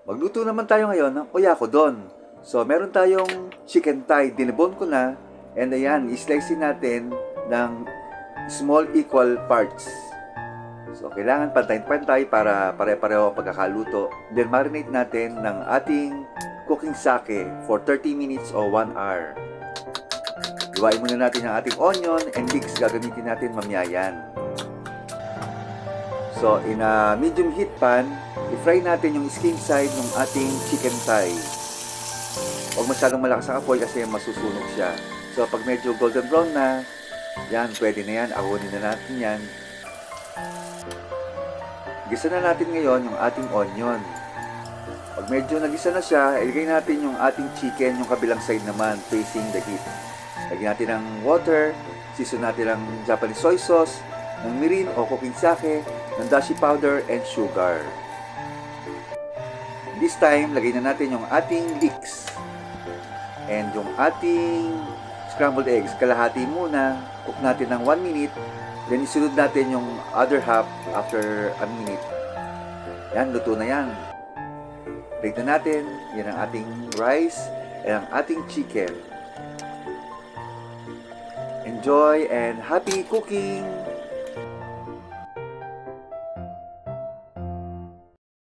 Magluto naman tayo ngayon ng oyakodon. So, meron tayong chicken thigh. Dinibon ko na. And ayan, islice natin ng small equal parts. So, kailangan pantay-pantay para pare-pareho ang pagkakaluto. Then, marinate natin ng ating cooking sake for 30 minutes o 1 hour. Iwain muna natin ang ating onion and leeks. Gagamitin natin mamaya yan. So, in a medium heat pan, i-fry natin yung skin side ng ating chicken thigh. Huwag masyadong malakas ang apoy kasi masusunog siya. So, pag medyo golden brown na, yan, pwede na yan. Ahonin na natin yan. Gisa na natin ngayon yung ating onion. Pag medyo nagisa na siya, ilagay natin yung ating chicken, yung kabilang side naman, facing the heat. Lagyan natin ng water, season natin ng Japanese soy sauce, ng mirin o cooking sake, ng dashi powder, and sugar. This time, lagay na natin yung ating leeks. And yung ating scrambled eggs, kalahati muna, cook natin ng 1 minute, then isunod natin yung other half after a minute. Yan, luto na yan. Plate na natin, yan ang ating rice, and ang ating chicken. Enjoy and happy cooking!